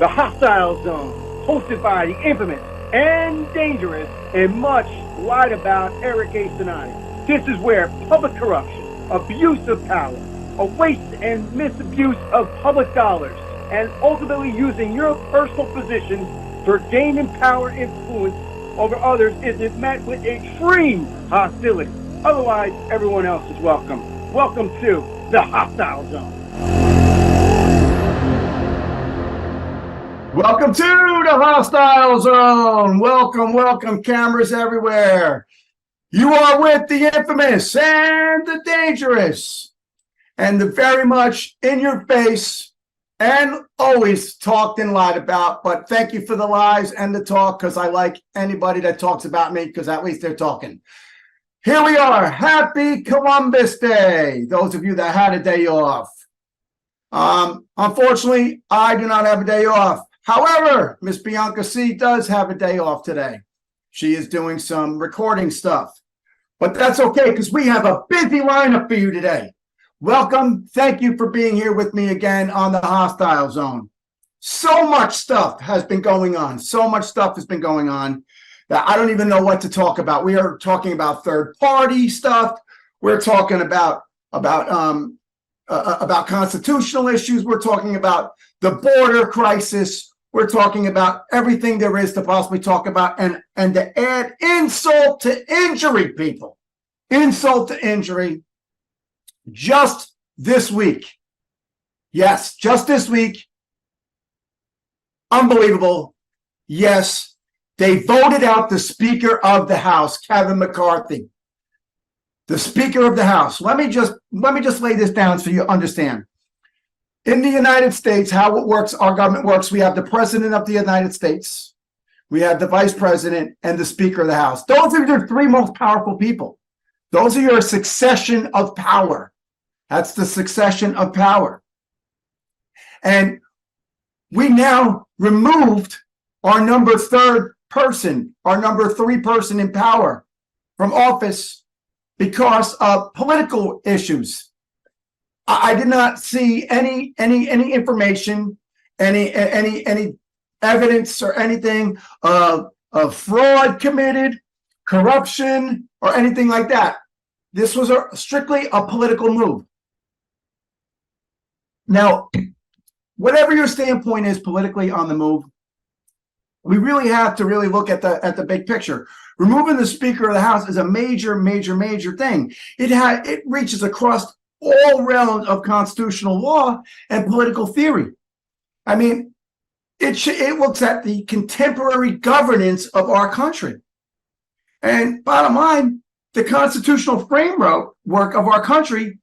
the Hostile Zone, hosted by the infamous and dangerous and much lied about Eric A. Cinotti. This is where public corruption, abuse of power, a waste and misabuse of public dollars, and ultimately using your personal position for gaining power influence over others is met with extreme hostility. Otherwise, everyone else is welcome. Welcome to the Hostile Zone. Welcome to the Hostile Zone. Welcome, cameras everywhere. You are with the infamous and the dangerous and the very much in your face and always talked and lied about. But thank you for the lies and the talk, because I like anybody that talks about me, because at least they're talking. Here we are. Happy Columbus Day. Those of you that had a day off. Unfortunately, I do not have a day off. However, Miss Bianca C does have a day off today. She is doing some recording stuff, but that's okay, because we have a busy lineup for you today. Welcome. Thank you for being here with me again on the Hostile Zone. So much stuff has been going on. So much stuff has been going on that I don't even know what to talk about. We are talking about third-party stuff. We're talking about constitutional issues. We're talking about the border crisis. We're talking about everything there is to possibly talk about, and to add insult to injury, people. Insult to injury. Just this week. Yes, just this week. Unbelievable. Yes, they voted out the Speaker of the House, Kevin McCarthy. The Speaker of the House. Let me just lay this down so you understand. In the United States, how it works, our government works, we have the President of the United States, we have the Vice President, and the Speaker of the House. Those are your three most powerful people. Those are your succession of power. That's the succession of power. And we now removed our number three person in power from office because of political issues. I did not see any information, any evidence or anything of fraud committed, corruption, or anything like that. This was strictly a political move. Now, whatever your standpoint is politically on the move, we really have to really look at the big picture. Removing the Speaker of the House is a major thing. It reaches across all realms of constitutional law and political theory. I mean, it looks at the contemporary governance of our country. And bottom line, the constitutional framework of our country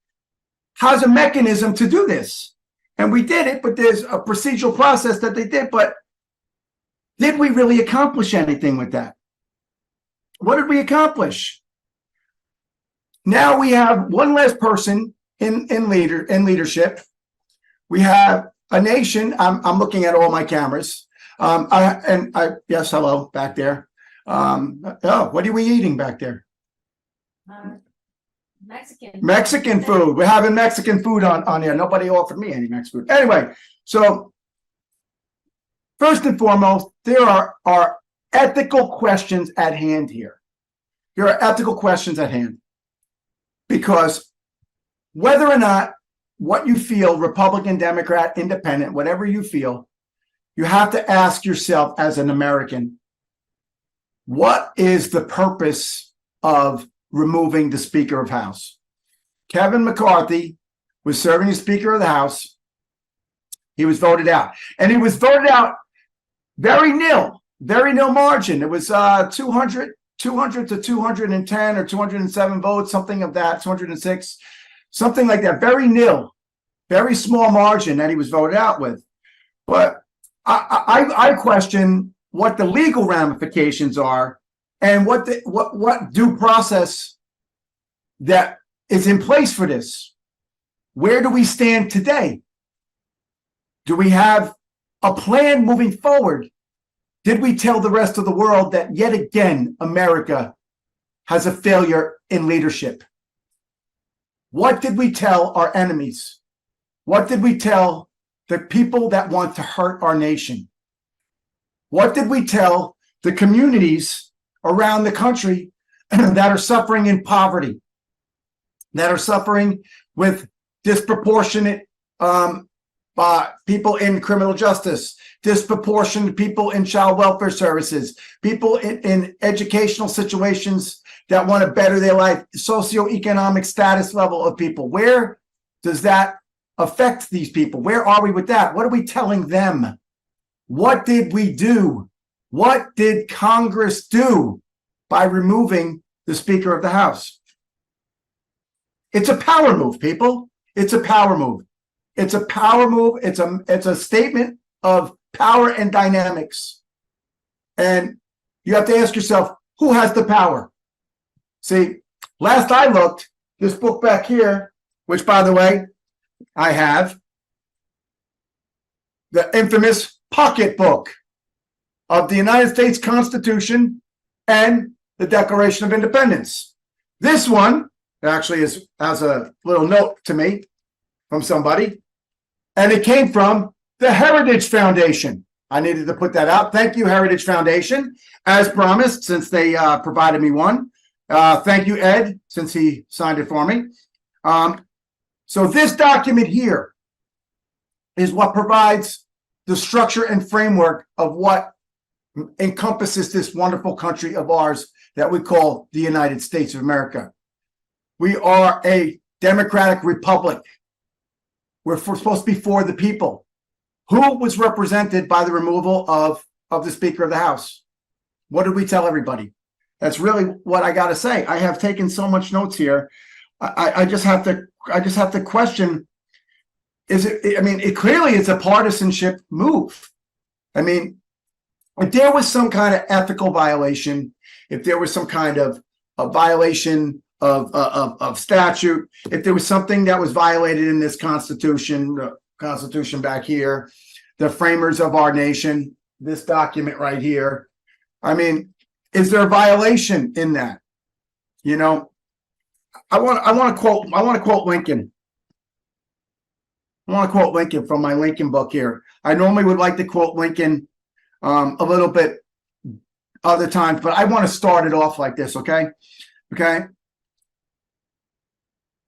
has a mechanism to do this. And we did it, but there's a procedural process that they did. But did we really accomplish anything with that? What did we accomplish? Now we have one less person in leadership. We have a nation. I'm looking at all my cameras. Yes, hello back there. Oh, what are we eating back there? Mexican food. We're having Mexican food on here. Nobody offered me any Mexican food. Anyway, so first and foremost, there are ethical questions at hand here. There are ethical questions at hand, because whether or not what you feel, Republican, Democrat, Independent, whatever you feel, you have to ask yourself as an American, what is the purpose of removing the Speaker of the House? Kevin McCarthy was serving as Speaker of the House. He was voted out. And he was voted out very nil margin. It was 200 to 210 or 207 votes, something of that, 206. Something like that, very nil, very small margin that he was voted out with. But I question what the legal ramifications are and what due process that is in place for this. Where do we stand today? Do we have a plan moving forward? Did we tell the rest of the world that yet again America has a failure in leadership? What did we tell our enemies? What did we tell the people that want to hurt our nation? What did we tell the communities around the country that are suffering in poverty, that are suffering with disproportionate people in criminal justice, disproportionate people in child welfare services, people in educational situations that want to better their life, socioeconomic status level of people? Where does that affect these people? Where are we with that? What are we telling them? What did we do? What did Congress do by removing the Speaker of the House? It's a power move, people. It's a power move. It's a power move. It's a statement of power and dynamics. And you have to ask yourself, who has the power? See, last I looked, this book back here, which, by the way, I have, the infamous pocketbook of the United States Constitution and the Declaration of Independence. This one actually has a little note to me from somebody, and it came from the Heritage Foundation. I needed to put that out. Thank you, Heritage Foundation, as promised, since they provided me one. Thank you, Ed, since he signed it for me. So this document here is what provides the structure and framework of what encompasses this wonderful country of ours that we call the United States of America. We are a democratic republic. We're supposed to be for the people. Who was represented by the removal of the Speaker of the House? What did we tell everybody? That's really what I got to say. I have taken so much notes here. I just have to question, is it, I mean, it clearly is a partisanship move. I mean, if there was some kind of ethical violation, if there was some kind of a violation of statute, if there was something that was violated in this Constitution, the Constitution back here, the framers of our nation, this document right here, I mean, is there a violation in that? You know, I want to quote Lincoln. I want to quote Lincoln from my Lincoln book here. I normally would like to quote Lincoln a little bit other times, but I want to start it off like this, okay? Okay.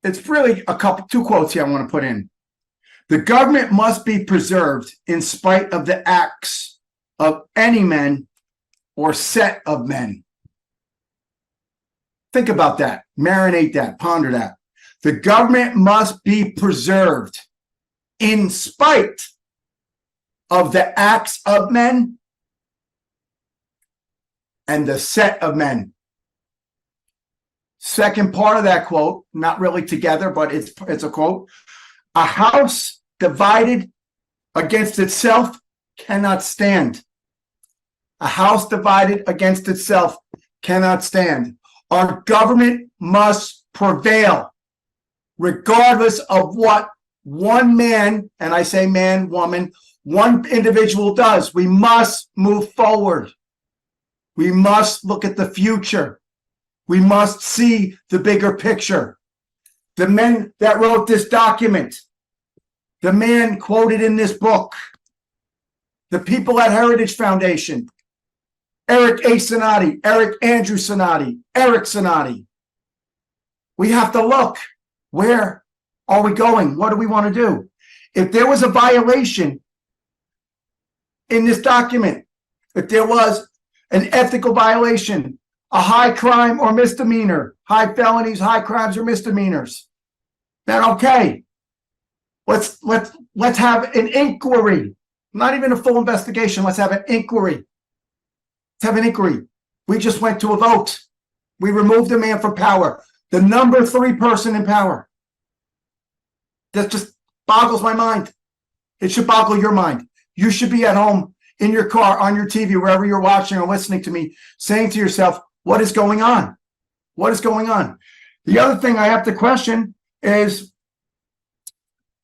It's really two quotes here I want to put in. The government must be preserved in spite of the acts of any men or set of men. Think about that. Marinate that. Ponder that. The government must be preserved in spite of the acts of men and the set of men. Second part of that quote, not really together, but it's a quote. A house divided against itself cannot stand. A house divided against itself cannot stand. Our government must prevail, regardless of what one man, and I say man, woman, one individual does. We must move forward. We must look at the future. We must see the bigger picture. The men that wrote this document, the man quoted in this book, the people at Heritage Foundation, Eric A. Cinotti, Eric Andrew Cinotti, Eric Cinotti. We have to look. Where are we going? What do we want to do? If there was a violation in this document, if there was an ethical violation, a high crime or misdemeanor, high felonies, high crimes or misdemeanors, then okay. Let's have an inquiry. Not even a full investigation. Let's have an inquiry. Let's have an inquiry. We just went to a vote. We removed a man from power. The number 3 person in power. That just boggles my mind. It should boggle your mind. You should be at home, in your car, on your TV, wherever you're watching or listening to me, saying to yourself, what is going on? What is going on? The other thing I have to question is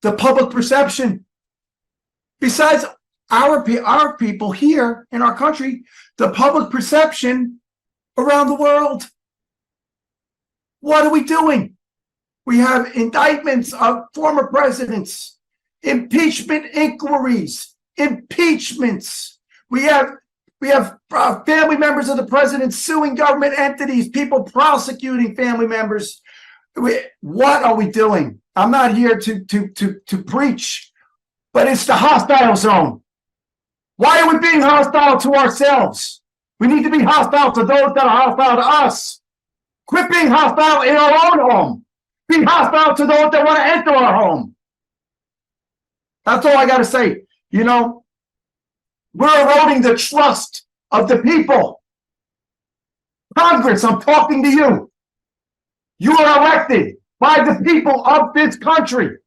the public perception. Besides our people here in our country, the public perception around the world. What are we doing? We have indictments of former presidents, impeachment inquiries, impeachments. We have We have family members of the president suing government entities, people prosecuting family members. What are we doing? I'm not here to preach, but it's the hostile zone. Why are we being hostile to ourselves? We need to be hostile to those that are hostile to us. Quit being hostile in our own home. Be hostile to those that want to enter our home. That's all I got to say. You know, we're eroding the trust of the people. Congress, I'm talking to you. You are elected by the people of this country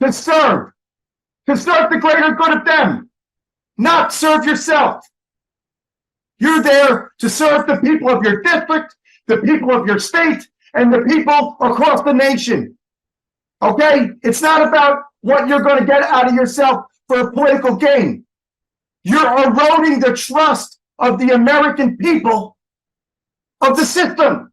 to serve the greater good of them, not serve yourself. You're there to serve the people of your district, the people of your state, and the people across the nation. Okay? It's not about what you're going to get out of yourself for a political gain. You're eroding the trust of the American people of the system.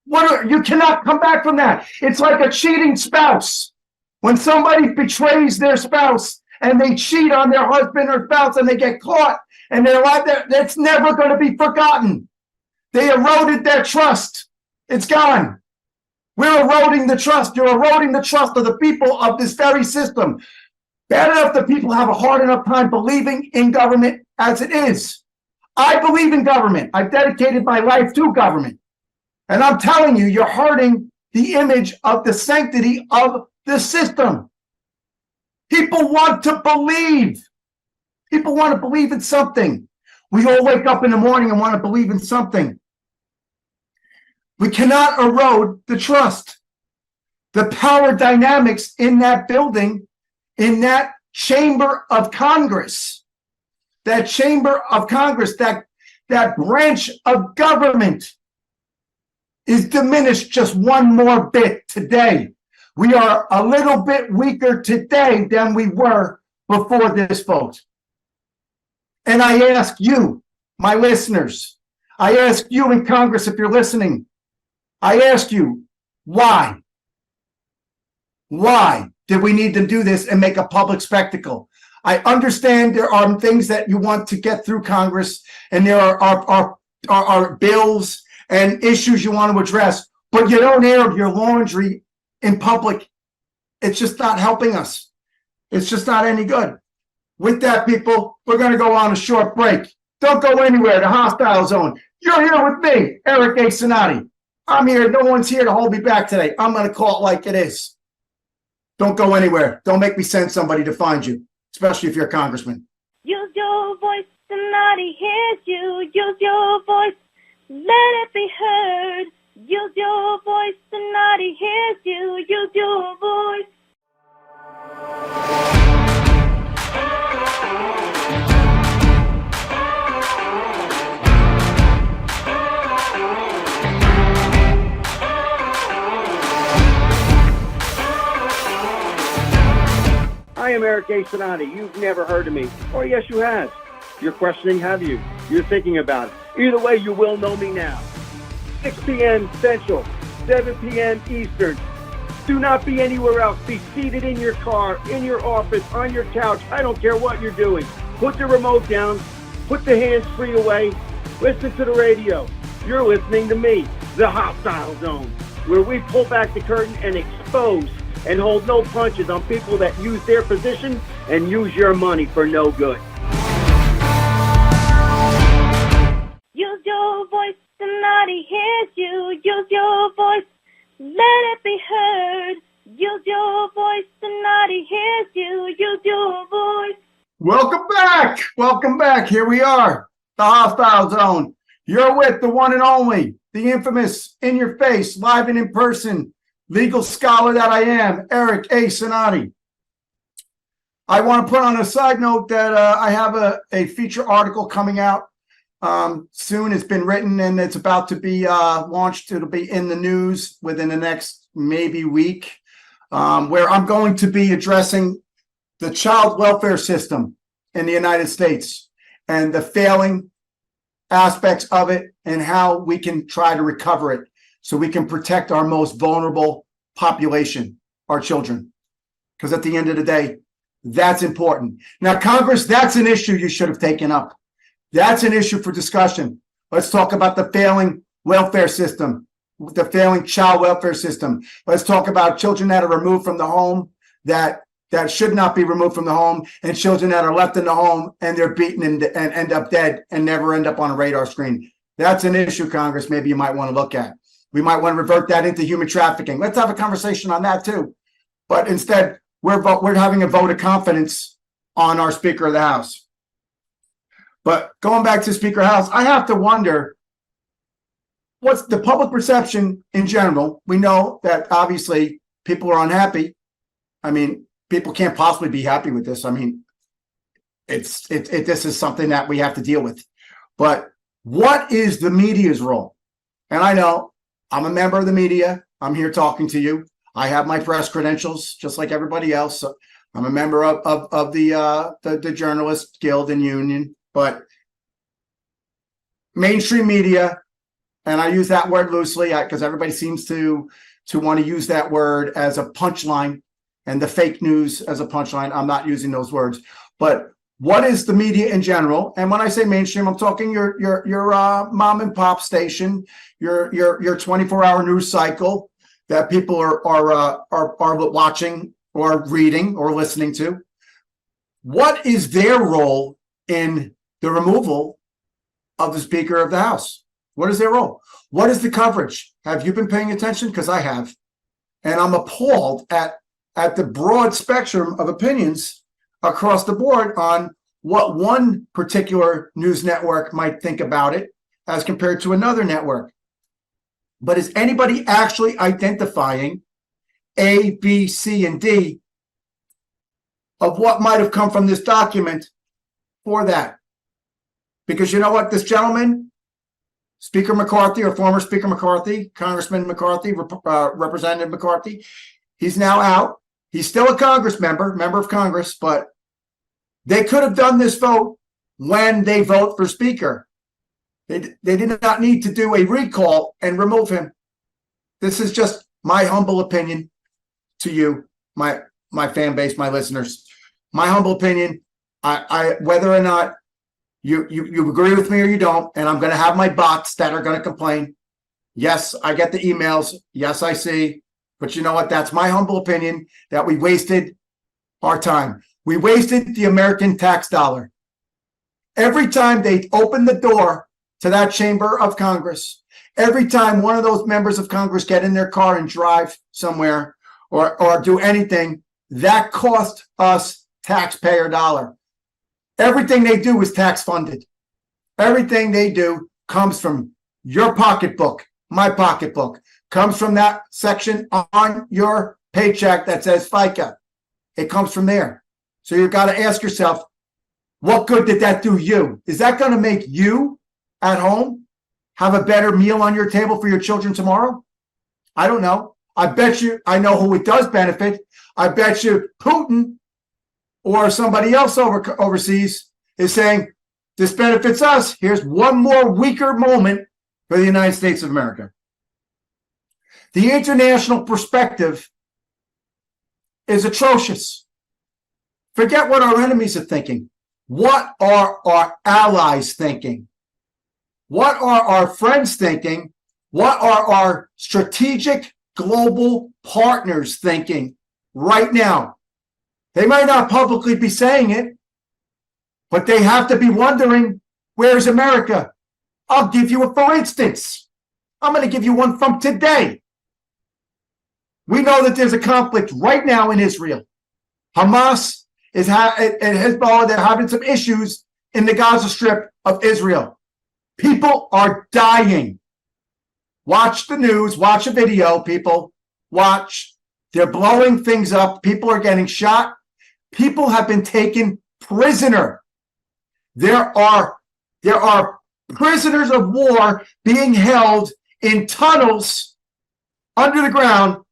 You cannot come back from that. It's like a cheating spouse. When somebody betrays their spouse and they cheat on their husband or spouse and they get caught and they're alive, that's never going to be forgotten. They eroded their trust. It's gone. We're eroding the trust. You're eroding the trust of the people of this very system. Bad enough that people have a hard enough time believing in government as it is. I believe in government. I've dedicated my life to government. And I'm telling you, you're hurting the image of the sanctity of the system. People want to believe. People want to believe in something. We all wake up in the morning and want to believe in something. We cannot erode the trust. The power dynamics in that building, in that chamber of Congress, that branch of government is diminished just one more bit today. We are a little bit weaker today than we were before this vote. And I ask you, my listeners, I ask you in Congress, if you're listening, I ask you, why? Why did we need to do this and make a public spectacle? I understand there are things that you want to get through Congress, and there are bills and issues you want to address, but you don't air your laundry in public. It's just not helping us. It's just not any good. With that, people, we're going to go on a short break. Don't go anywhere. The hostile zone. You're here with me, Eric A. Cinotti. I'm here. No one's here to hold me back today. I'm going to call it like it is. Don't go anywhere. Don't make me send somebody to find you, especially if you're a congressman. Use your voice, Cinotti hears you. Use your voice, let it be heard. Use your voice, Cinotti hears you. Use your voice. I am Eric A. Cinotti. You've never heard of me. Or yes, you have. You're questioning, have you? You're thinking about it. Either way, you will know me now. 6 p.m. Central, 7 p.m. Eastern. Do not be anywhere else. Be seated in your car, in your office, on your couch. I don't care what you're doing. Put the remote down. Put the hands-free away. Listen to the radio. You're listening to me, the Hostile Zone, where we pull back the curtain and expose and hold no punches on people that use their position and use your money for no good. Use your voice, Cinotti hears you. Use your voice, let it be heard. Use your voice, Cinotti hears you. Use your voice. Welcome back. Welcome back. Here we are, the Hostile Zone. You're with the one and only, the infamous, in your face, live and in person, legal scholar that I am, Eric A. Cinotti. I want to put on a side note that I have a feature article coming out soon. It's been written and it's about to be launched. It'll be in the news within the next maybe week, where I'm going to be addressing the child welfare system in the United States and the failing aspects of it and how we can try to recover it, so we can protect our most vulnerable population, our children. Because at the end of the day, that's important. Now, Congress, that's an issue you should have taken up. That's an issue for discussion. Let's talk about the failing welfare system, the failing child welfare system. Let's talk about children that are removed from the home that should not be removed from the home, and children that are left in the home and they're beaten and end up dead and never end up on a radar screen. That's an issue, Congress, maybe you might want to look at. We might want to revert that into human trafficking. Let's have a conversation on that too. But instead, we're having a vote of confidence on our Speaker of the House. But going back to Speaker of the House, I have to wonder, what's the public perception in general? We know that obviously people are unhappy. I mean, people can't possibly be happy with this. I mean, this is something that we have to deal with. But what is the media's role? And I know I'm a member of the media. I'm here talking to you. I have my press credentials, just like everybody else. I'm a member of the Journalist Guild and Union. But mainstream media, and I use that word loosely because everybody seems to want to use that word as a punchline, and the fake news as a punchline. I'm not using those words. But what is the media in general? And when I say mainstream, I'm talking your mom and pop station, your 24-hour news cycle that people are watching or reading or listening to. What is their role in the removal of the Speaker of the House? What is their role? What is the coverage? Have you been paying attention? Because I have. And I'm appalled at the broad spectrum of opinions across the board on what one particular news network might think about it as compared to another network. But is anybody actually identifying A, B, C, and D of what might have come from this document for that? Because you know what, this gentleman, Speaker McCarthy, or former Speaker McCarthy, Congressman McCarthy, Representative McCarthy, he's now out. He's still a member of Congress, but they could have done this vote when they vote for Speaker. They did not need to do a recall and remove him. This is just my humble opinion to you, my fan base, my listeners. My humble opinion. I whether or not you agree with me or you don't, and I'm going to have my bots that are going to complain. Yes, I get the emails. Yes, I see. But you know what? That's my humble opinion that we wasted our time. We wasted the American tax dollar. Every time they open the door to that chamber of Congress, every time one of those members of Congress get in their car and drive somewhere or do anything, that cost us taxpayer dollar. Everything they do is tax funded. Everything they do comes from your pocketbook, my pocketbook, comes from that section on your paycheck that says FICA. It comes from there. So you've got to ask yourself, what good did that do you? Is that going to make you at home have a better meal on your table for your children tomorrow? I don't know. I bet you I know who it does benefit. I bet you Putin or somebody else overseas is saying, this benefits us. Here's one more weaker moment for the United States of America. The international perspective is atrocious. Forget what our enemies are thinking. What are our allies thinking? What are our friends thinking? What are our strategic global partners thinking right now? They might not publicly be saying it, but they have to be wondering, where's America? I'll give you a for instance. I'm going to give you one from today. We know that there's a conflict right now in Israel. Hamas and Hezbollah, they're having some issues in the Gaza Strip of Israel. People are dying. Watch the news, watch a video, people. Watch. They're blowing things up. People are getting shot. People have been taken prisoner. There are prisoners of war being held in tunnels under the ground.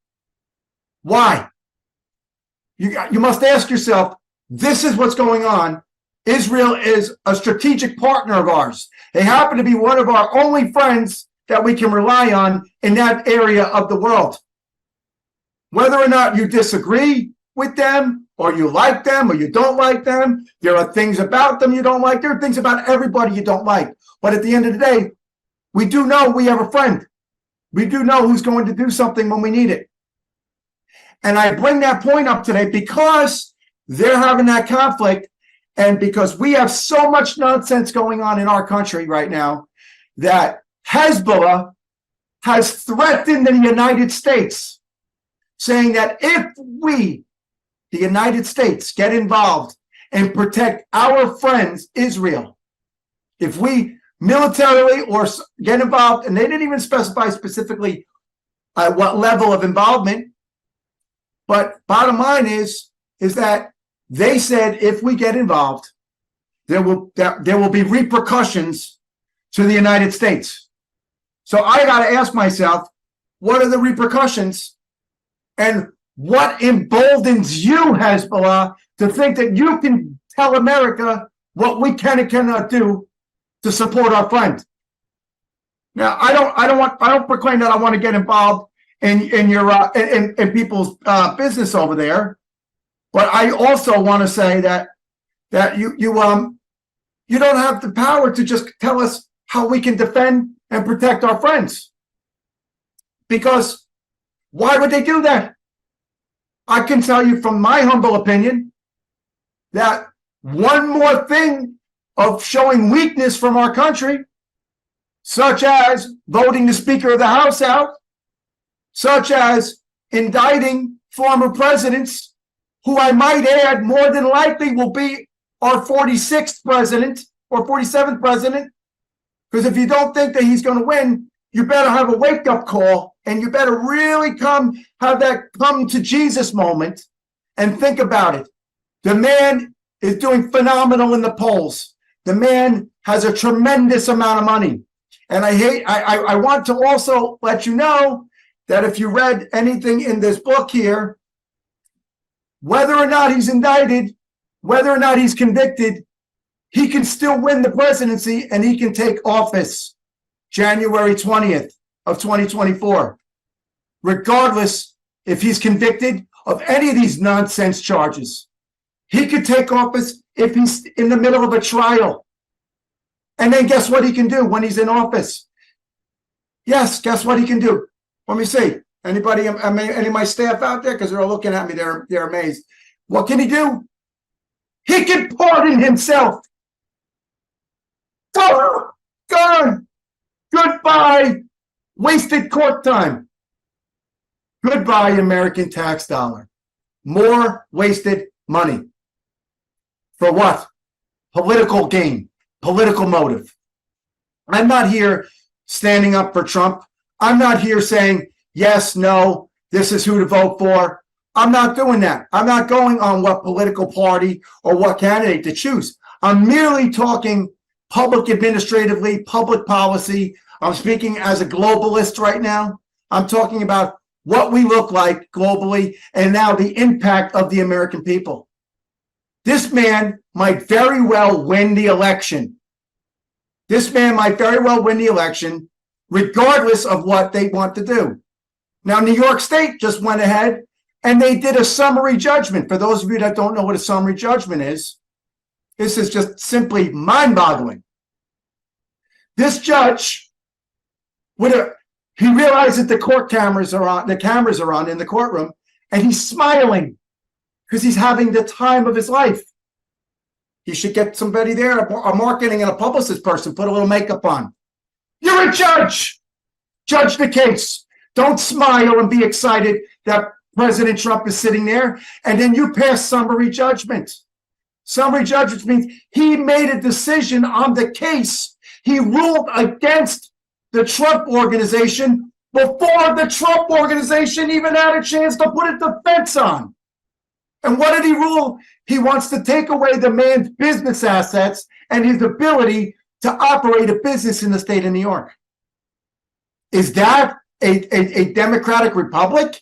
Why? You must ask yourself, this is what's going on. Israel is a strategic partner of ours. They happen to be one of our only friends that we can rely on in that area of the world. Whether or not you disagree, with them, or you like them, or you don't like them. There are things about them you don't like. There are things about everybody you don't like. But at the end of the day, we do know we have a friend. We do know who's going to do something when we need it. And I bring that point up today because they're having that conflict, and because we have so much nonsense going on in our country right now that Hezbollah has threatened the United States, saying that if we, the United States, get involved and protect our friends, Israel, if we militarily or get involved, and they didn't even specify specifically what level of involvement, but bottom line is that they said if we get involved, there will be repercussions to the United States. So I got to ask myself, what are the repercussions, and what emboldens you, Hezbollah, to think that you can tell America what we can and cannot do to support our friend? Now, I don't proclaim that I want to get involved in your in people's business over there, but I also want to say that you don't have the power to just tell us how we can defend and protect our friends. Because why would they do that? I can tell you from my humble opinion that one more thing of showing weakness from our country, such as voting the Speaker of the House out, such as indicting former presidents, who I might add more than likely will be our 46th president or 47th president. Because if you don't think that he's going to win, you better have a wake-up call, and you better really have that come to Jesus moment and think about it. The man is doing phenomenal in the polls. The man has a tremendous amount of money. And I want to also let you know that if you read anything in this book here, whether or not he's indicted, whether or not he's convicted, he can still win the presidency, and he can take office January 20th of 2024, regardless if he's convicted of any of these nonsense charges. He could take office if he's in the middle of a trial. And then guess what he can do when he's in office? Yes, guess what he can do? Let me see. Anybody, any of my staff out there? Because they're all looking at me. They're amazed. What can he do? He can pardon himself. Oh, gone. Goodbye. Wasted court time. Goodbye, American tax dollar. More wasted money. For what? Political gain. Political motive. I'm not here standing up for Trump. I'm not here saying, yes, no, this is who to vote for. I'm not doing that. I'm not going on what political party or what candidate to choose. I'm merely talking public administratively, public policy. I'm speaking as a globalist right now. I'm talking about what we look like globally and now the impact of the American people. This man might very well win the election. This man might very well win the election, regardless of what they want to do. Now, New York State just went ahead and they did a summary judgment. For those of you that don't know what a summary judgment is, this is just simply mind-boggling. This judge he realized that the cameras are on in the courtroom, and he's smiling because he's having the time of his life. He should get somebody there, a marketing and a publicist person, put a little makeup on. You're a judge. Judge the case. Don't smile and be excited that President Trump is sitting there, and then you pass summary judgment. Summary judgment means he made a decision on the case. He ruled against the Trump organization before the Trump organization even had a chance to put a defense on. And what did he rule? He wants to take away the man's business assets and his ability to operate a business in the state of New York. Is that a democratic republic?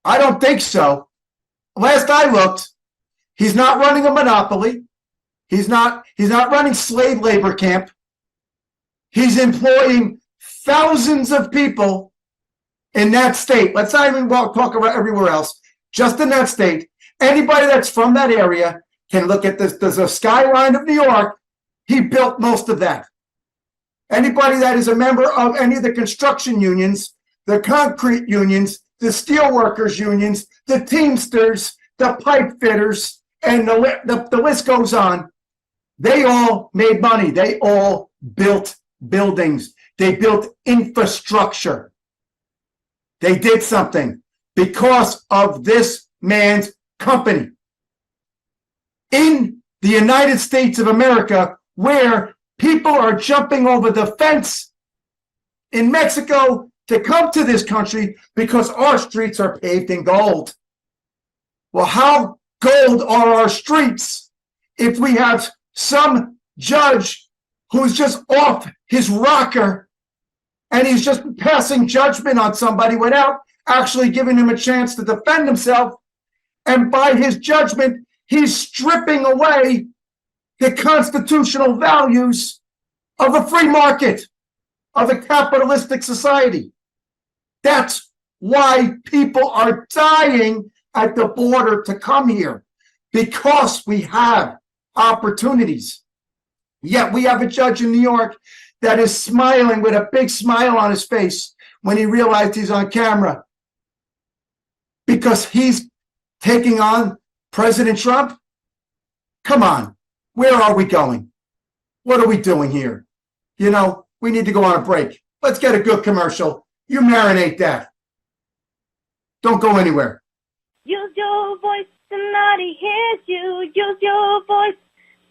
I don't think so. Last I looked, he's not running a monopoly. He's not running slave labor camp. He's employing thousands of people in that state. Let's not even talk about everywhere else. just in that state. Anybody that's from that area can look at this. There's a skyline of New York. He built most of that. Anybody that is a member of any of the construction unions, the concrete unions, the steel workers unions, the Teamsters, the pipe fitters, and the list goes on. They all made money. They all built buildings. They built infrastructure. They did something because of this man's company. In the United States of America, where people are jumping over the fence in Mexico to come to this country because our streets are paved in gold. Well, how gold are our streets if we have some judge who's just off his rocker and he's just passing judgment on somebody without actually giving him a chance to defend himself? And by his judgment, he's stripping away the constitutional values of a free market, of a capitalistic society. That's why people are dying at the border to come here, because we have opportunities. Yet we have a judge in New York that is smiling with a big smile on his face when he realized he's on camera, because he's taking on President Trump. Come on, where are we going? What are we doing here? You know, we need to go on a break. Let's get a good commercial. You marinate that. Don't go anywhere. Use your voice, Cinotti hears you. Use your voice,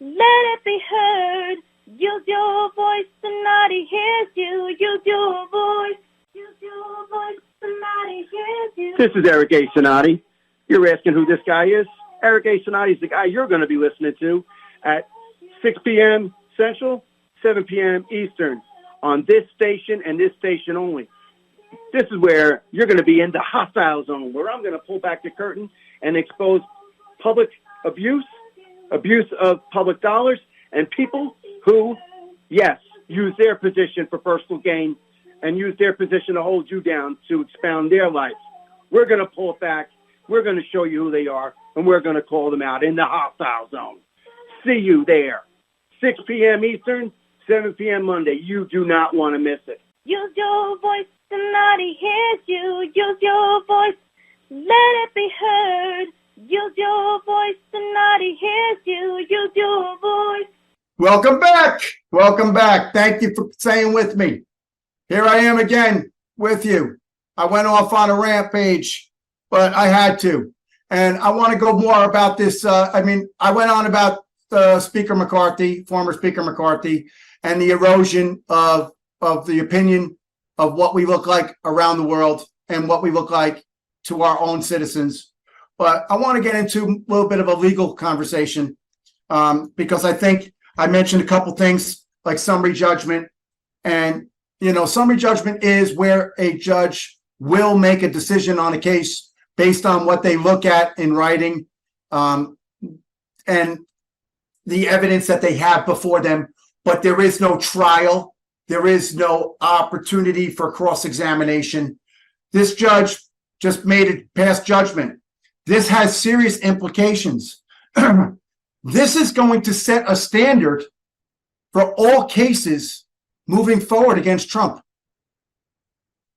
let it be heard. Use your voice, Cinotti hears you. Use your voice. Use your voice, Cinotti hears you. This is Eric A. Cinotti. You're asking who this guy is? Eric A. Cinotti is the guy you're going to be listening to at 6 p.m. Central, 7 p.m. Eastern on this station and this station only. This is where you're going to be in the hostile zone, where I'm going to pull back the curtain and expose public abuse of public dollars, and people who, yes, use their position for personal gain and use their position to hold you down to expound their life. We're going to pull it back. We're going to show you who they are, and we're going to call them out in the hostile zone. See you there. 6 p.m. Eastern, 7 p.m. Monday. You do not want to miss it. Use your voice, Cinotti hears you. Use your voice, let it be heard. Use your voice, Cinotti hears you. Use your voice. Welcome back. Welcome back. Thank you for staying with me. Here I am again with you. I went off on a rampage, but I had to. And I want to go more about this. I went on about Speaker McCarthy, former Speaker McCarthy, and the erosion of the opinion of what we look like around the world and what we look like to our own citizens. But I want to get into a little bit of a legal conversation because I think I mentioned a couple things like summary judgment. And, you know, summary judgment is where a judge will make a decision on a case based on what they look at in writing and the evidence that they have before them. But there is no trial. There is no opportunity for cross-examination. This judge just made a past judgment. This has serious implications. This is going to set a standard for all cases moving forward against Trump.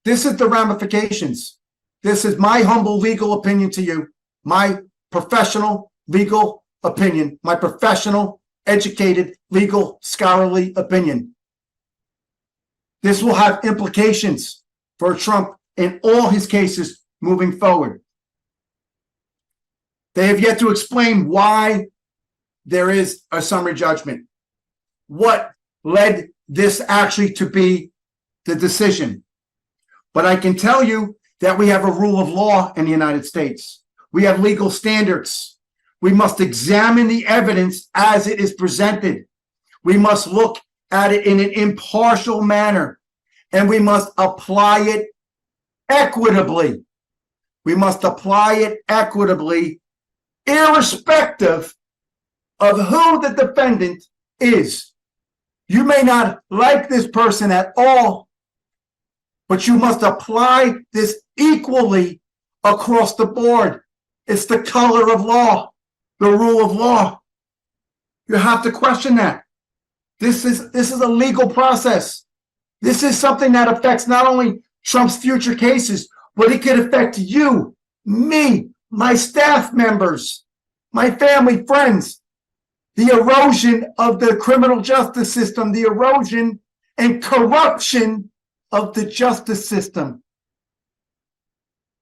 This is the ramifications. This is my humble legal opinion to you, my professional legal opinion, my professional, educated, legal, scholarly opinion. This will have implications for Trump in all his cases moving forward. They have yet to explain why there is a summary judgment. What led this actually to be the decision? But I can tell you that we have a rule of law in the United States. We have legal standards. We must examine the evidence as it is presented. We must look at it in an impartial manner, and we must apply it equitably. We must apply it equitably, irrespective of who the defendant is. You may not like this person at all, but you must apply this equally across the board. It's the color of law, the rule of law. You have to question that. This is a legal process. This is something that affects not only Trump's future cases, but it could affect you, me, my staff members, my family, friends. The erosion of the criminal justice system, the erosion and corruption of the justice system.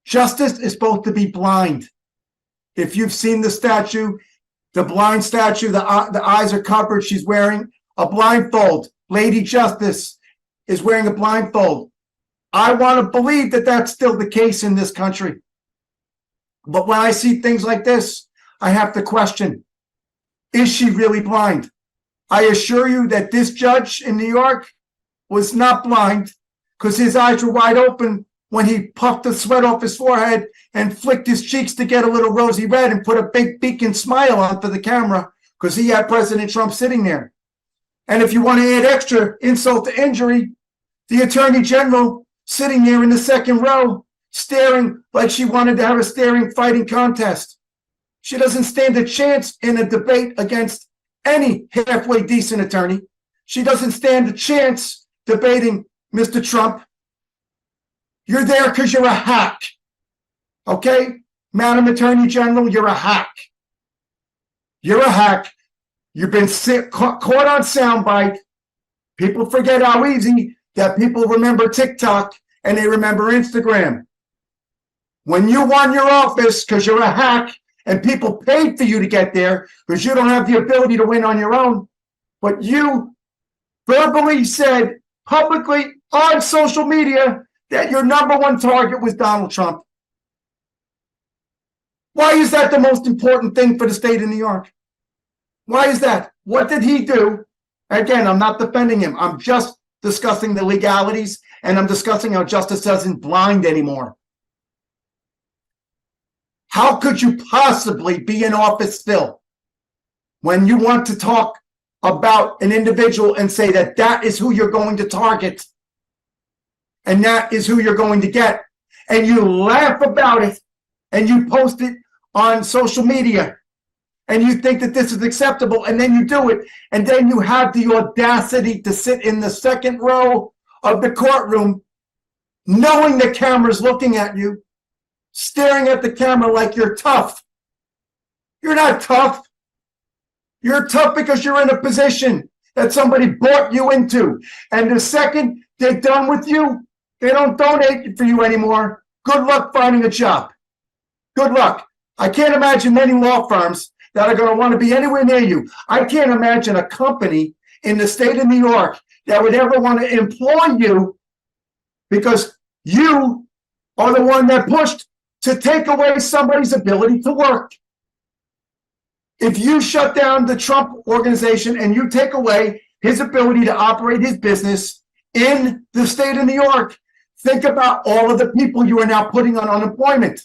Justice is supposed to be blind. If you've seen the statue, the blind statue, the eyes are covered. She's wearing a blindfold. Lady Justice is wearing a blindfold. I want to believe that that's still the case in this country. But when I see things like this, I have to question, is she really blind? I assure you that this judge in New York was not blind, because his eyes were wide open when he puffed the sweat off his forehead and flicked his cheeks to get a little rosy red and put a big beacon smile on for the camera, because he had President Trump sitting there. And if you want to add extra insult to injury, the Attorney General sitting there in the second row, staring like she wanted to have a staring fighting contest. She doesn't stand a chance in a debate against any halfway decent attorney. She doesn't stand a chance debating Mr. Trump. You're there because you're a hack. Okay? Madam Attorney General, you're a hack. You're a hack. You've been caught on soundbite. People forget how easy that people remember TikTok and they remember Instagram. When you won your office because you're a hack and people paid for you to get there because you don't have the ability to win on your own, but you verbally said publicly on social media that your number one target was Donald Trump. Why is that the most important thing for the state of New York? Why is that? What did he do? Again, I'm not defending him. I'm just discussing the legalities, and I'm discussing how justice isn't blind anymore. How could you possibly be in office still when you want to talk about an individual and say that that is who you're going to target and that is who you're going to get, and you laugh about it and you post it on social media and you think that this is acceptable, and then you do it, and then you have the audacity to sit in the second row of the courtroom knowing the camera's looking at you, staring at the camera like you're tough. You're not tough. You're tough because you're in a position that somebody brought you into. And the second they're done with you, they don't donate for you anymore. Good luck finding a job. Good luck. I can't imagine many law firms that are going to want to be anywhere near you. I can't imagine a company in the state of New York that would ever want to employ you because you are the one that pushed to take away somebody's ability to work. If you shut down the Trump organization and you take away his ability to operate his business in the state of New York, think about all of the people you are now putting on unemployment.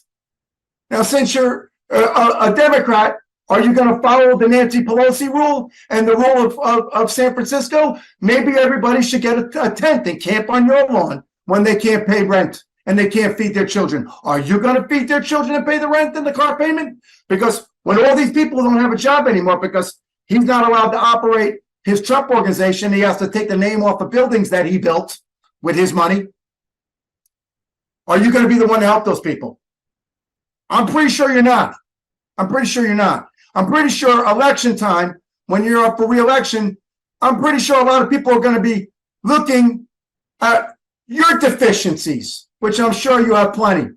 Now, since you're a Democrat, are you going to follow the Nancy Pelosi rule and the rule of San Francisco? Maybe everybody should get a tent and camp on your lawn when they can't pay rent and they can't feed their children. Are you going to feed their children and pay the rent and the car payment? Because when all these people don't have a job anymore because he's not allowed to operate his Trump organization, he has to take the name off of buildings that he built with his money. Are you going to be the one to help those people? I'm pretty sure you're not. I'm pretty sure you're not. I'm pretty sure election time, when you're up for re-election, I'm pretty sure a lot of people are going to be looking at your deficiencies, which I'm sure you have plenty.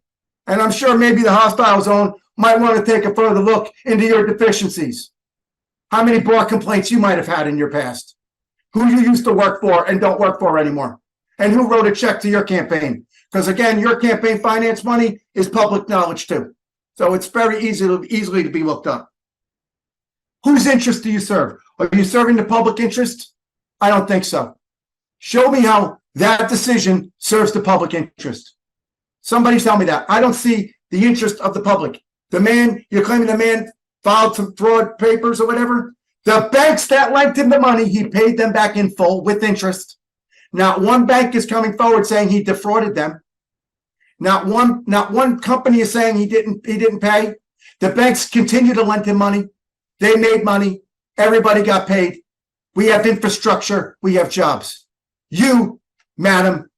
And I'm sure maybe the hostile zone might want to take a further look into your deficiencies. How many bar complaints you might have had in your past, who you used to work for and don't work for anymore, and who wrote a check to your campaign. Because again, your campaign finance money is public knowledge too. So it's very easily to be looked up. Whose interest do you serve? Are you serving the public interest? I don't think so. Show me how that decision serves the public interest. Somebody tell me that. I don't see the interest of the public. The man, you're claiming the man filed some fraud papers or whatever. The banks that lent him the money, he paid them back in full with interest. Not one bank is coming forward saying he defrauded them. Not one company is saying he didn't pay. The banks continue to lend him money. They made money. Everybody got paid. We have infrastructure. We have jobs. You, Madam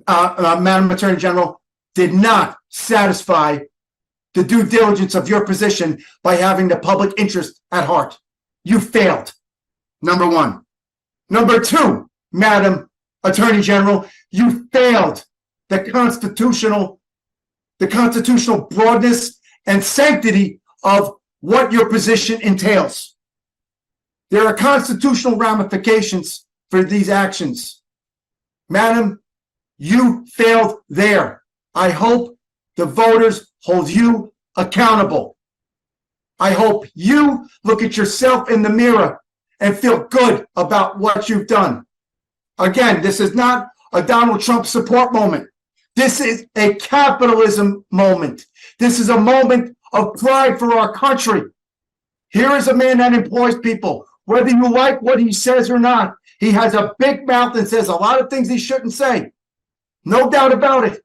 Attorney General, did not satisfy the due diligence of your position by having the public interest at heart. You failed, number one. Number two, Madam Attorney General, you failed the constitutional broadness and sanctity of what your position entails. There are constitutional ramifications for these actions. Madam, you failed there. I hope the voters hold you accountable. I hope you look at yourself in the mirror and feel good about what you've done. Again, this is not a Donald Trump support moment. This is a capitalism moment. This is a moment of pride for our country. Here is a man that employs people. Whether you like what he says or not, he has a big mouth and says a lot of things he shouldn't say. No doubt about it.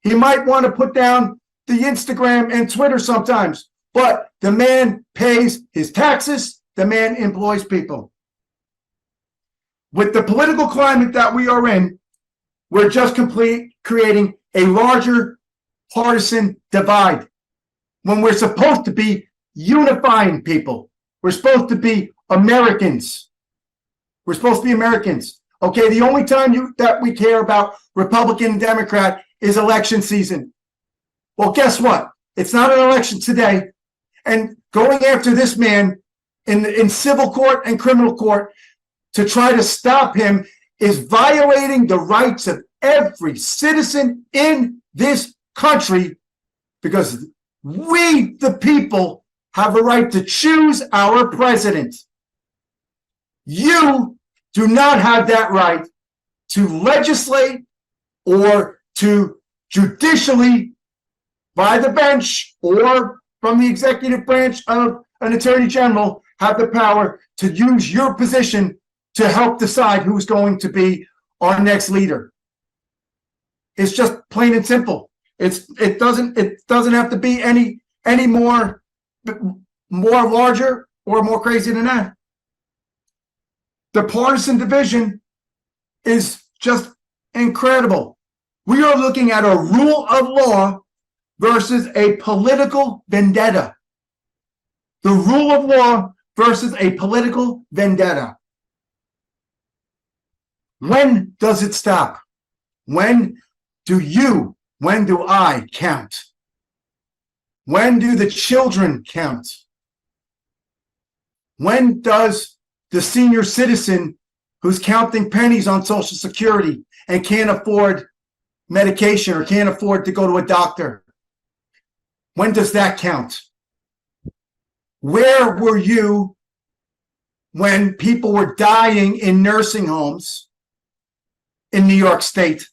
He might want to put down the Instagram and Twitter sometimes, but the man pays his taxes. The man employs people. With the political climate that we are in, we're just creating a larger partisan divide when we're supposed to be unifying people. We're supposed to be Americans. We're supposed to be Americans. Okay, the only time that we care about Republican and Democrat is election season. Well, guess what? It's not an election today. And going after this man in civil court and criminal court to try to stop him is violating the rights of every citizen in this country, because we, the people, have a right to choose our president. You do not have that right to legislate or to judicially, by the bench or from the executive branch of an attorney general, have the power to use your position to help decide who's going to be our next leader. It's just plain and simple. It doesn't have to be any more larger or more crazy than that. The partisan division is just incredible. We are looking at a rule of law versus a political vendetta. The rule of law versus a political vendetta. When does it stop? When do I count? When do the children count? When does the senior citizen who's counting pennies on Social Security and can't afford medication or can't afford to go to a doctor, when does that count? Where were you when people were dying in nursing homes in New York State?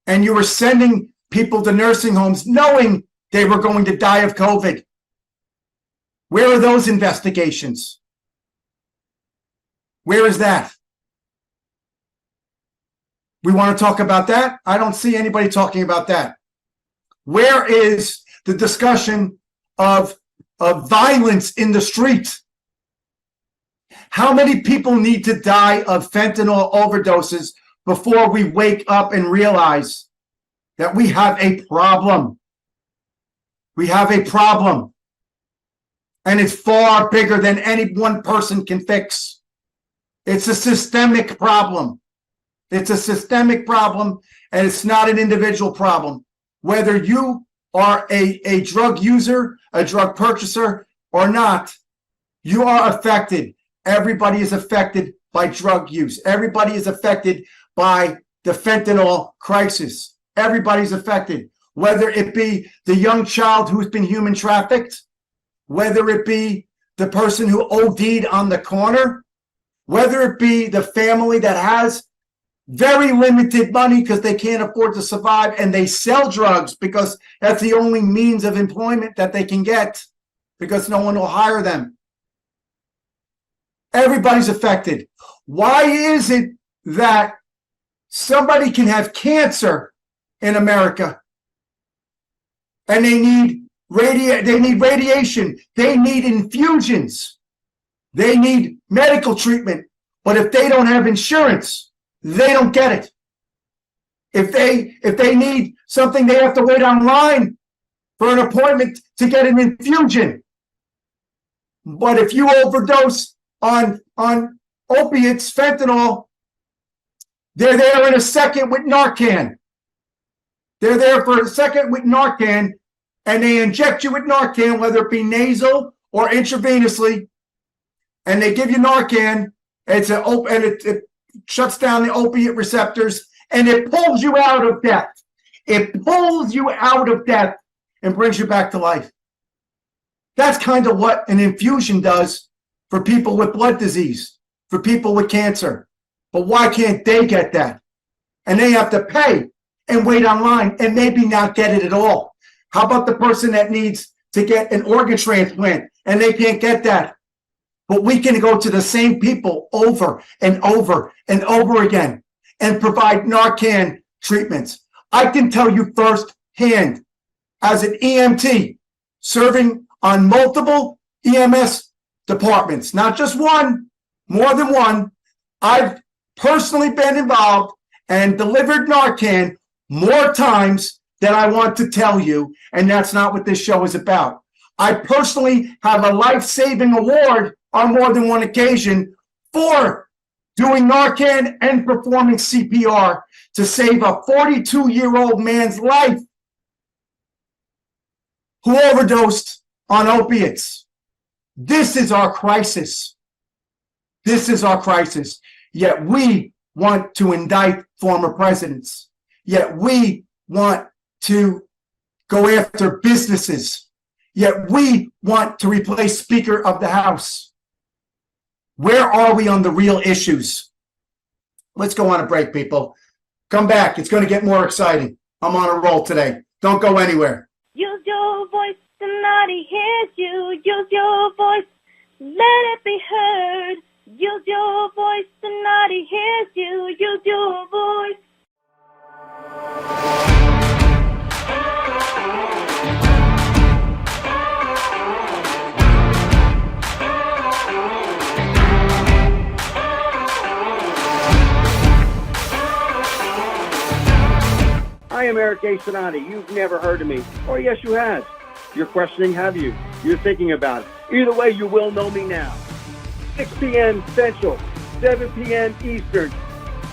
And you were sending people to nursing homes knowing they were going to die of COVID. Where are those investigations? Where is that? We want to talk about that? I don't see anybody talking about that. Where is the discussion of violence in the street? How many people need to die of fentanyl overdoses before we wake up and realize that we have a problem? We have a problem. And it's far bigger than any one person can fix. It's a systemic problem. It's a systemic problem, and it's not an individual problem. Whether you are a drug user, a drug purchaser, or not, you are affected. Everybody is affected by drug use. Everybody is affected by the fentanyl crisis. Everybody's affected, whether it be the young child who's been human trafficked, whether it be the person who OD'd on the corner, whether it be the family that has very limited money because they can't afford to survive and they sell drugs because that's the only means of employment that they can get because no one will hire them. Everybody's affected. Why is it that somebody can have cancer in America and they need radiation, they need infusions, they need medical treatment. But if they don't have insurance, they don't get it. If they need something, they have to wait online for an appointment to get an infusion. But if you overdose on opiates, fentanyl, they're there in a second with Narcan. They're there for a second with Narcan, and they inject you with Narcan, whether it be nasal or intravenously, and they give you Narcan. It shuts down the opiate receptors, and it pulls you out of death. It pulls you out of death and brings you back to life. That's kind of what an infusion does for people with blood disease, for people with cancer. But why can't they get that? And they have to pay and wait online and maybe not get it at all. How about the person that needs to get an organ transplant and they can't get that? But we can go to the same people over and over and over again and provide Narcan treatments. I can tell you firsthand, as an EMT, serving on multiple EMS departments, not just one, more than one, I've personally been involved and delivered Narcan more times than I want to tell you, and that's not what this show is about. I personally have a life-saving award on more than one occasion for doing Narcan and performing CPR to save a 42-year-old man's life who overdosed on opiates. This is our crisis. This is our crisis. Yet we want to indict former presidents. Yet we want to go after businesses. Yet we want to replace Speaker of the House. Where are we on the real issues? Let's go on a break, people. Come back. It's going to get more exciting. I'm on a roll today. Don't go anywhere. Use your voice, somebody hears you. Use your voice, let it be heard. Use your voice, somebody hears you. Use your voice. I am Eric A. Cinotti. You've never heard of me. Or yes, you have. You're questioning, have you? You're thinking about it. Either way, you will know me now. 6 p.m. Central, 7 p.m. Eastern.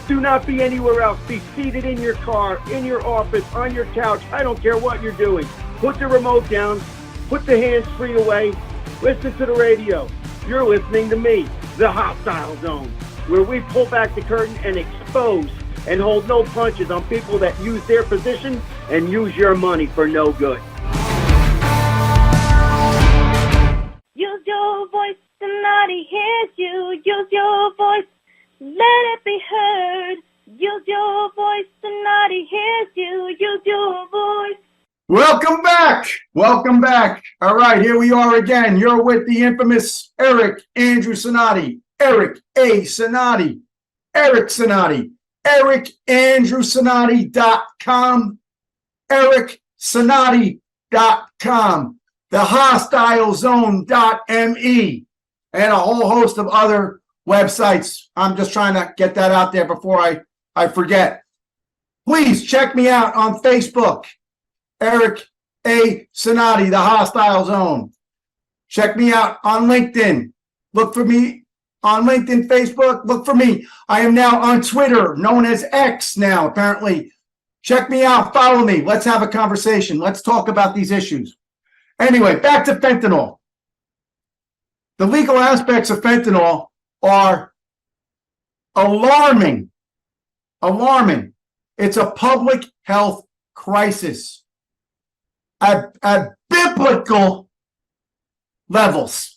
Do not be anywhere else. Be seated in your car, in your office, on your couch. I don't care what you're doing. Put the remote down. Put the hands-free away. Listen to the radio. You're listening to me, the Hostile Zone, where we pull back the curtain and expose and hold no punches on people that use their position and use your money for no good. Use your voice, somebody hears you. Use your voice, let it be heard. Use your voice, somebody hears you. Use your voice. Welcome back. Welcome back. All right, here we are again. You're with the infamous Eric Andrew Cinotti. Eric A. Cinotti. Eric Cinotti. EricAndrewCinotti.com, EricCinotti.com, TheHostileZone.me, and a whole host of other websites. I'm just trying to get that out there before I forget. Please check me out on Facebook, Eric A. Cinotti, The Hostile Zone. Check me out on LinkedIn. Look for me on LinkedIn, Facebook. Look for me. I am now on Twitter, known as X now, apparently. Check me out. Follow me. Let's have a conversation. Let's talk about these issues. Anyway, back to fentanyl. The legal aspects of fentanyl are alarming. Alarming. It's a public health crisis at biblical levels.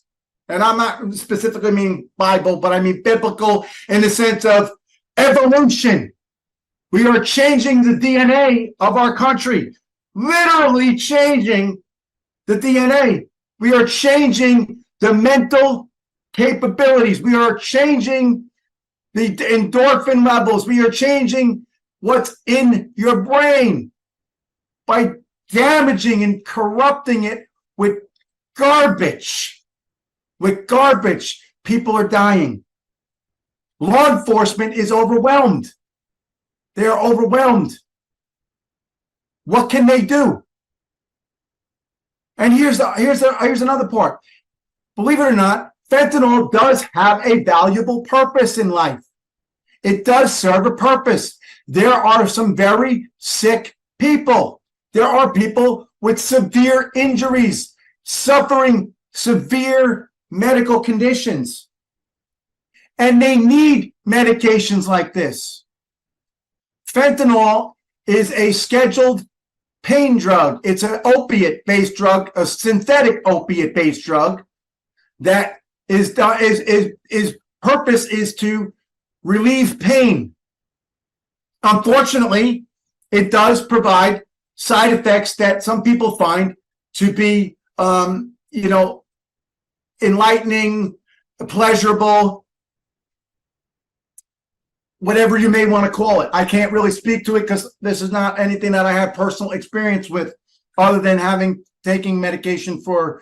And I'm not specifically mean Bible, but I mean biblical in the sense of evolution. We are changing the DNA of our country, literally changing the DNA. We are changing the mental capabilities. We are changing the endorphin levels. We are changing what's in your brain by damaging and corrupting it with garbage. With garbage, people are dying. Law enforcement is overwhelmed. They are overwhelmed. What can they do? And here's another part. Believe it or not, fentanyl does have a valuable purpose in life. It does serve a purpose. There are some very sick people. There are people with severe injuries, suffering severe medical conditions. And they need medications like this. Fentanyl is a scheduled pain drug. It's an opiate-based drug, a synthetic opiate-based drug that is purpose is to relieve pain. Unfortunately, it does provide side effects that some people find to be, enlightening, pleasurable, whatever you may want to call it. I can't really speak to it because this is not anything that I have personal experience with, other than taking medication for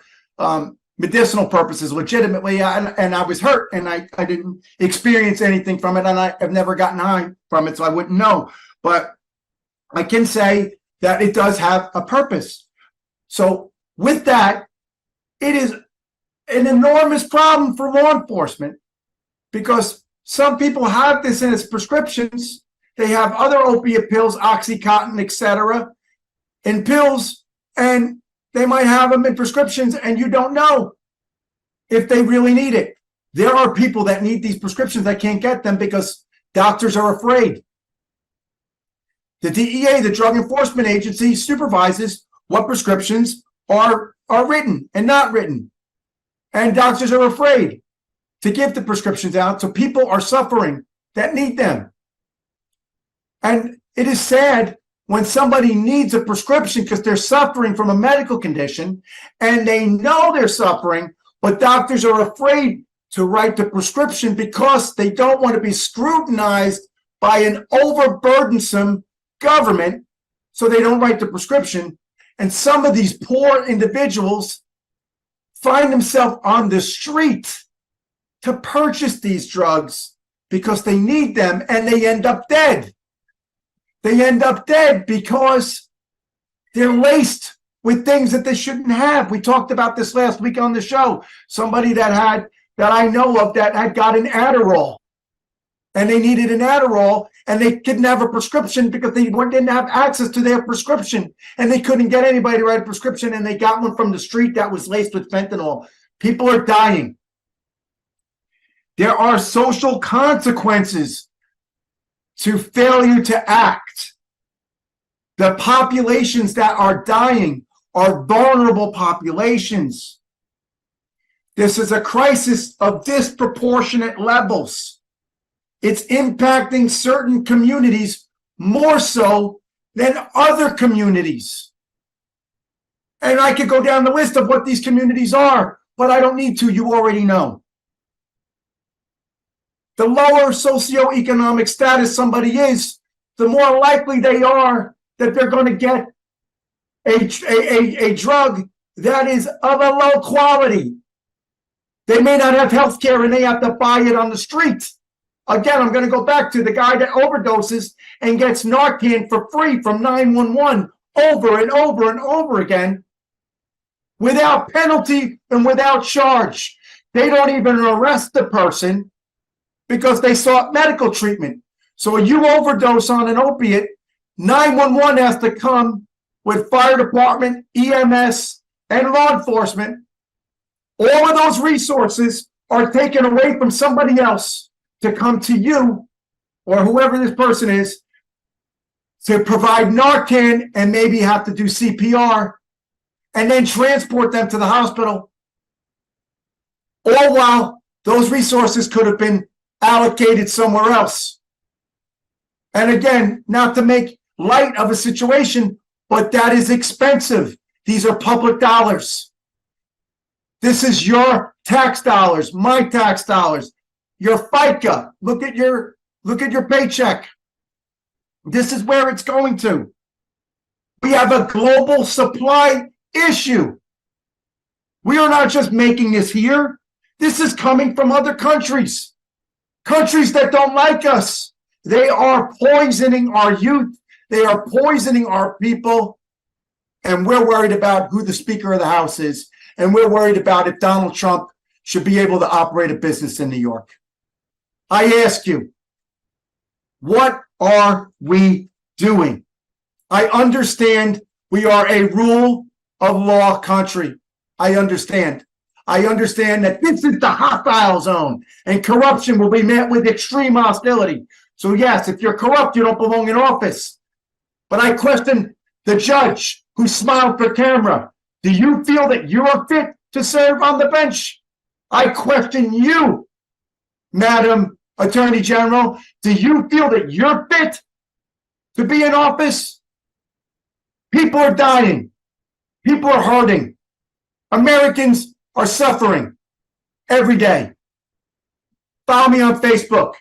medicinal purposes legitimately. And I was hurt, and I didn't experience anything from it, and I have never gotten high from it, so I wouldn't know. But I can say that it does have a purpose. So with that, it is an enormous problem for law enforcement, because some people have this in its prescriptions. They have other opiate pills, Oxycontin, etc., in pills, and they might have them in prescriptions, and you don't know if they really need it. There are people that need these prescriptions that can't get them because doctors are afraid. The DEA, the Drug Enforcement Agency, supervises what prescriptions are written and not written. And doctors are afraid to give the prescriptions out, so people are suffering that need them. And it is sad when somebody needs a prescription because they're suffering from a medical condition and they know they're suffering, but doctors are afraid to write the prescription because they don't want to be scrutinized by an overburdensome government, so they don't write the prescription. And some of these poor individuals find themselves on the street to purchase these drugs because they need them, and they end up dead. They end up dead because they're laced with things that they shouldn't have. We talked about this last week on the show. Somebody that I know of that had got an Adderall, and they needed an Adderall, and they didn't have a prescription because they didn't have access to their prescription, and they couldn't get anybody to write a prescription, and they got one from the street that was laced with fentanyl. People are dying. There are social consequences to failure to act. The populations that are dying are vulnerable populations. This is a crisis of disproportionate levels. It's impacting certain communities more so than other communities. And I could go down the list of what these communities are, but I don't need to. You already know. The lower socioeconomic status somebody is, the more likely they are that they're going to get a drug that is of a low quality. They may not have health care and they have to buy it on the street. Again, I'm going to go back to the guy that overdoses and gets Narcan for free from 911 over and over and over again without penalty and without charge. They don't even arrest the person because they sought medical treatment. So when you overdose on an opiate, 911 has to come with fire department, EMS, and law enforcement. All of those resources are taken away from somebody else to come to you or whoever this person is to provide Narcan and maybe have to do CPR and then transport them to the hospital. All while those resources could have been allocated somewhere else. And again, not to make light of a situation, but that is expensive. These are public dollars. This is your tax dollars, my tax dollars, your FICA. Look at your paycheck. This is where it's going to. We have a global supply issue. We are not just making this here. This is coming from other countries. Countries that don't like us. They are poisoning our youth. They are poisoning our people. And we're worried about who the Speaker of the House is. And we're worried about if Donald Trump should be able to operate a business in New York. I ask you, what are we doing? I understand we are a rule of law country. I understand. I understand that this is the hostile zone and corruption will be met with extreme hostility. So yes, if you're corrupt, you don't belong in office. But I question the judge who smiled for camera. Do you feel that you are fit to serve on the bench? I question you, Madam Attorney General. Do you feel that you're fit to be in office? People are dying. People are hurting. Americans are suffering every day. Follow me on Facebook.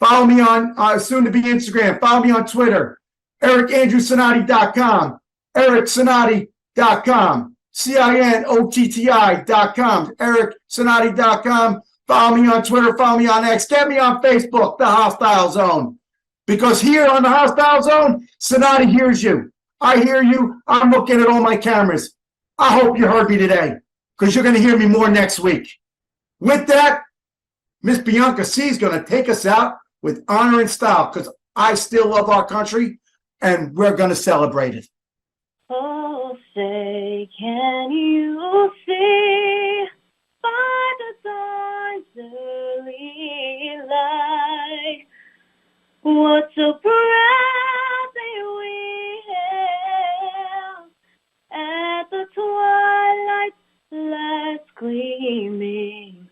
Follow me on soon to be Instagram. Follow me on Twitter. EricAndrewCinotti.com. EricCinotti.com. CINOTTI.com. EricCinotti.com. Follow me on Twitter. Follow me on X. Get me on Facebook, The Hostile Zone. Because here on The Hostile Zone, Cinotti hears you. I hear you. I'm looking at all my cameras. I hope you heard me today, because you're going to hear me more next week. With that, Miss Bianca C is going to take us out with honor and style, because I still love our country, and we're going to celebrate it. Oh, say, can you see by the dawn's early light what so proudly we hailed at the twilight's last gleaming,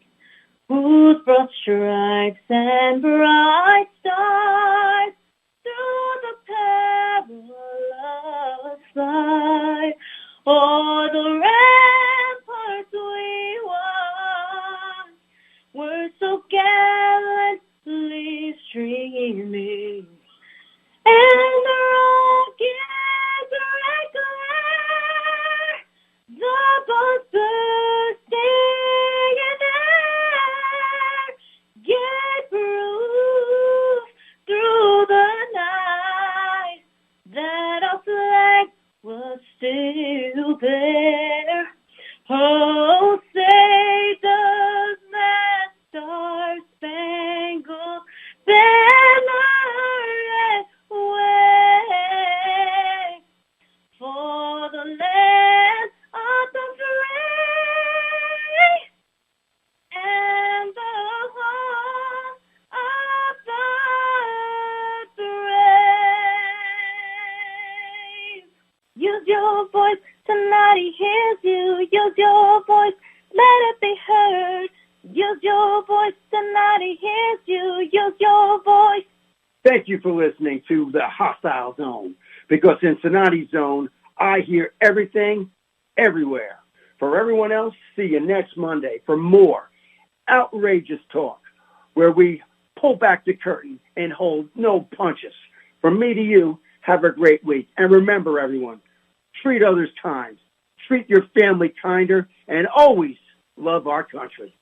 whose broad stripes and bright stars through the perilous fight, o'er the ramparts we won, were so gallantly streaming, and the rocket's red glare, the bombs bursting in air, gave proof through the night that our flag was still there. Oh, say does that star-spangled banner yet wave for the land of the free and the home of the brave? Use your voice, somebody hears you. Use your voice, let it be heard. Use your voice, somebody hears you. Use your voice. Thank you for listening to The Hostile Zone, because in Cinotti's Zone, I hear everything, everywhere. For everyone else, see you next Monday for more outrageous talk, where we pull back the curtain and hold no punches. From me to you, have a great week. And remember, everyone, treat others kind, treat your family kinder, and always love our country.